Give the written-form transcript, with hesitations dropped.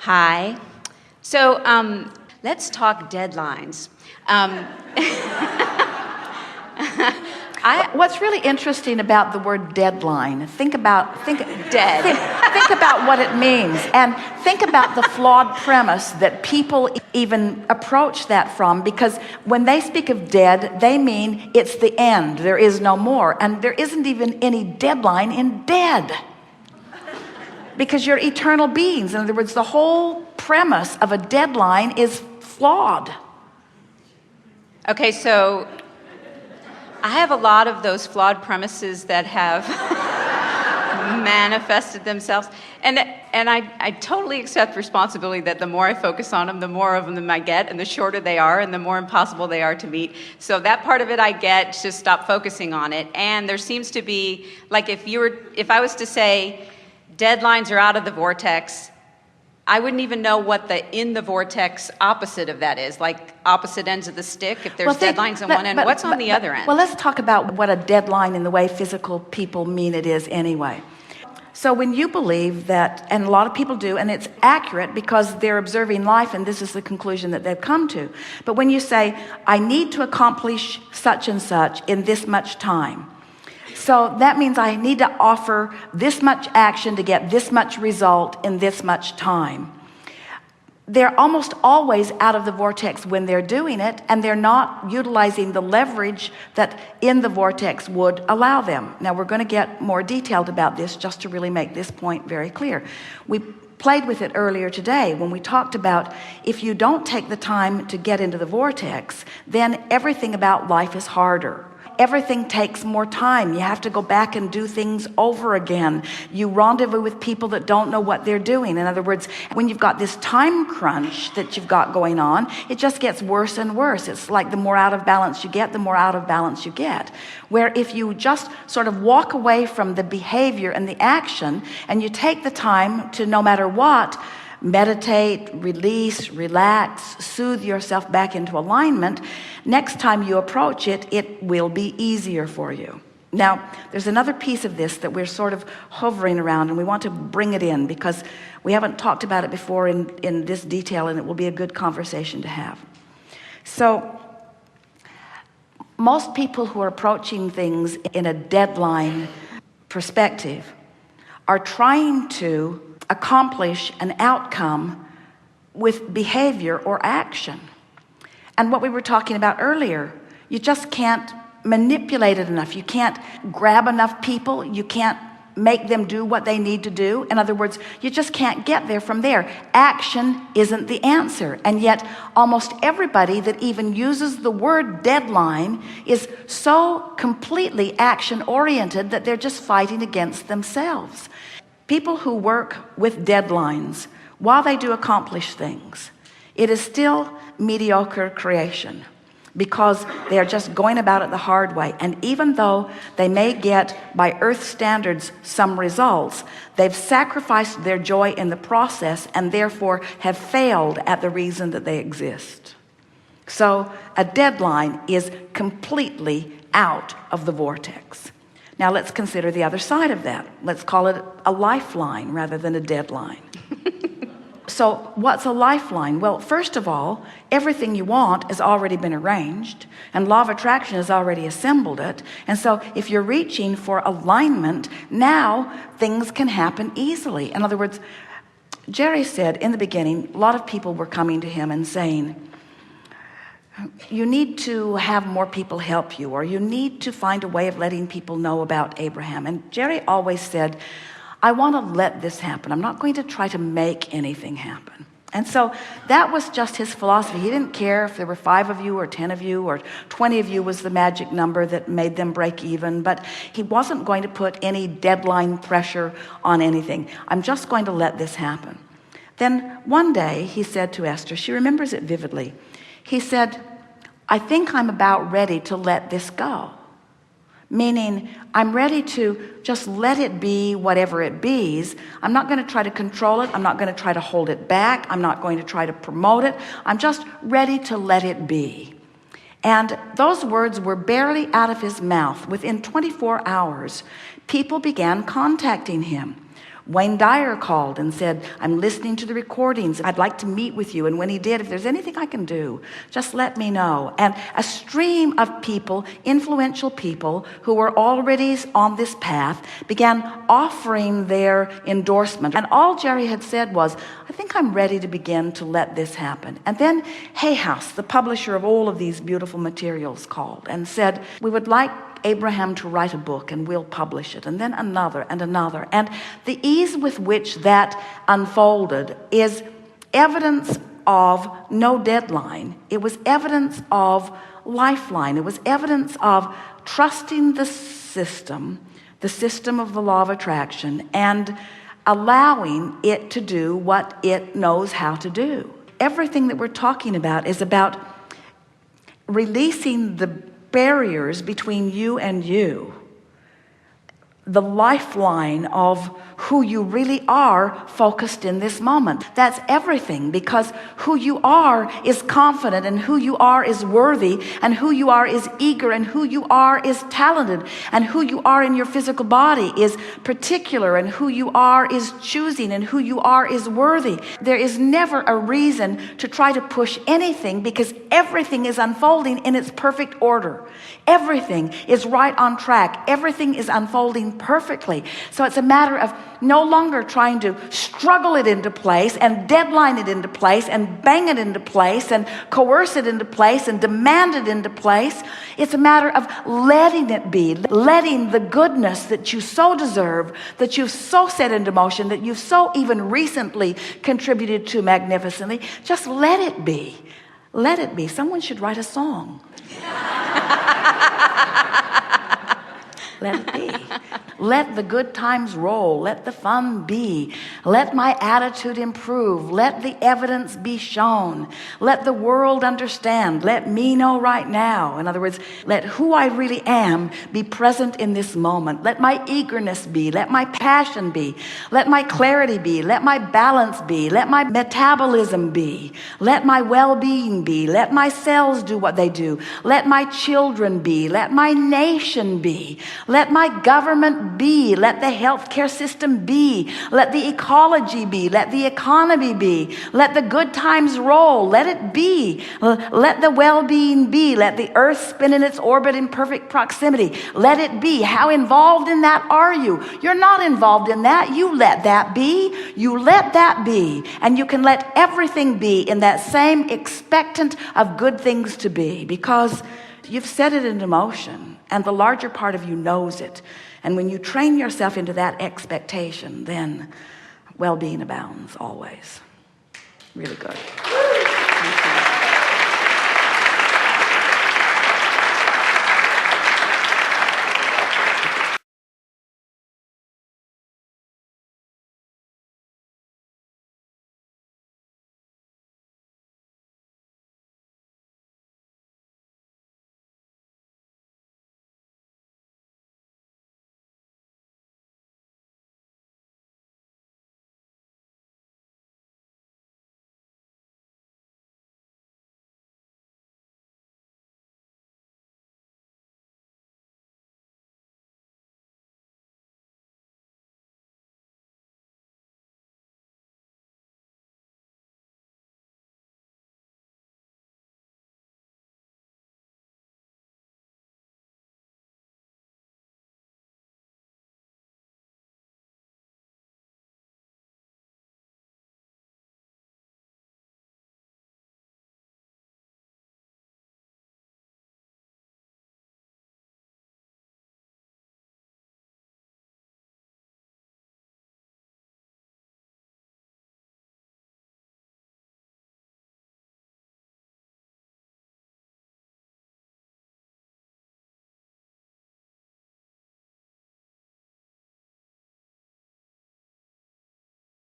Hi. So let's talk deadlines. What's really interesting about the word deadline, think about what it means, and think about the flawed premise that people even approach that from, because when they speak of dead, they mean it's the end, there is no more, and there isn't even any deadline in dead, because you're eternal beings. In other words, the whole premise of a deadline is flawed. Okay, so I have a lot of those flawed premises that have manifested themselves. And I totally accept responsibility that the more I focus on them, the more of them I get, and the shorter they are, and the more impossible they are to meet. So that part of it I get, just stop focusing on it. And there seems to be, like if I was to say, deadlines are out of the vortex, I wouldn't even know what the in the vortex opposite of that is, like opposite ends of the stick. If there's deadlines on one end, what's on the other end? Well, let's talk about what a deadline in the way physical people mean it is anyway. So when you believe that, and a lot of people do, and it's accurate because they're observing life and this is the conclusion that they've come to. But when you say, I need to accomplish such and such in this much time, so that means I need to offer this much action to get this much result in this much time. They're almost always out of the vortex when they're doing it, and they're not utilizing the leverage that in the vortex would allow them. Now, we're going to get more detailed about this just to really make this point very clear. We played with it earlier today when we talked about if you don't take the time to get into the vortex, then everything about life is harder. Everything takes more time. You have to go back and do things over again. You rendezvous with people that don't know what they're doing. In other words, when you've got this time crunch that you've got going on, it just gets worse and worse. It's like the more out of balance you get, the more out of balance you get. Where if you just sort of walk away from the behavior and the action, and you take the time to, no matter what, meditate, release, relax, soothe yourself back into alignment, next time you approach it, it will be easier for you. Now, there's another piece of this that we're sort of hovering around, and we want to bring it in because we haven't talked about it before in this detail, and it will be a good conversation to have. So most people who are approaching things in a deadline perspective are trying to accomplish an outcome with behavior or action. And what we were talking about earlier, you just can't manipulate it enough. You can't grab enough people. You can't make them do what they need to do. In other words, you just can't get there from there. Action isn't the answer. And yet almost everybody that even uses the word deadline is so completely action oriented that they're just fighting against themselves. People who work with deadlines, while they do accomplish things, it is still mediocre creation because they are just going about it the hard way. And even though they may get, by earth standards, some results, they've sacrificed their joy in the process and therefore have failed at the reason that they exist. So a deadline is completely out of the vortex. Now let's consider the other side of that. Let's call it a lifeline rather than a deadline. So what's a lifeline? Well, first of all, everything you want has already been arranged, and law of attraction has already assembled it. And so if you're reaching for alignment, now things can happen easily. In other words, Jerry said in the beginning, a lot of people were coming to him and saying, you need to have more people help you, or you need to find a way of letting people know about Abraham. And Jerry always said, I want to let this happen. I'm not going to try to make anything happen. And so that was just his philosophy. He didn't care if there were 5 of you or 10 of you or 20 of you was the magic number that made them break even, but he wasn't going to put any deadline pressure on anything. I'm just going to let this happen. Then one day he said to Esther, she remembers it vividly, he said, I think I'm about ready to let this go. Meaning, I'm ready to just let it be whatever it be's. I'm not going to try to control it. I'm not going to try to hold it back. I'm not going to try to promote it. I'm just ready to let it be. And those words were barely out of his mouth. Within 24 hours, people began contacting him Wayne Dyer called and said, I'm listening to the recordings. I'd like to meet with you. And when he did, if there's anything I can do, just let me know. And a stream of people, influential people who were already on this path, began offering their endorsement. And all Jerry had said was, I think I'm ready to begin to let this happen. And then Hay House, the publisher of all of these beautiful materials, called and said, we would like Abraham to write a book and we'll publish it. And then another and another. And the ease with which that unfolded is evidence of no deadline. It was evidence of lifeline. It was evidence of trusting the system of the law of attraction, and allowing it to do what it knows how to do. Everything that we're talking about is about releasing the barriers between you and you, the lifeline of who you really are focused in this moment. That's everything, because who you are is confident, and who you are is worthy, and who you are is eager, and who you are is talented, and who you are in your physical body is particular, and who you are is choosing, and who you are is worthy. There is never a reason to try to push anything, because everything is unfolding in its perfect order. Everything is right on track. Everything is unfolding perfectly. So it's a matter of no longer trying to struggle it into place and deadline it into place and bang it into place and coerce it into place and demand it into place. It's a matter of letting it be, letting the goodness that you so deserve, that you've so set into motion, that you've so even recently contributed to magnificently, just let it be. Let it be. Someone should write a song. Let it be. Let the good times roll. Let the fun be. Let my attitude improve. Let the evidence be shown. Let the world understand. Let me know right now. In other words, let who I really am be present in this moment. Let my eagerness be. Let my passion be. Let my clarity be. Let my balance be. Let my metabolism be. Let my well-being be. Let my cells do what they do. Let my children be. Let my nation be. Let my government be. Let the healthcare system be. Let the ecology be. Let the economy be. Let the good times roll. Let it be. Let the well-being be. Let the earth spin in its orbit in perfect proximity. Let it be. How involved in that are you? You're not involved in that. You let that be. You let that be. And you can let everything be in that same expectant of good things to be, because you've set it into motion. And the larger part of you knows it. And when you train yourself into that expectation, then well-being abounds always. Really good. Thank you.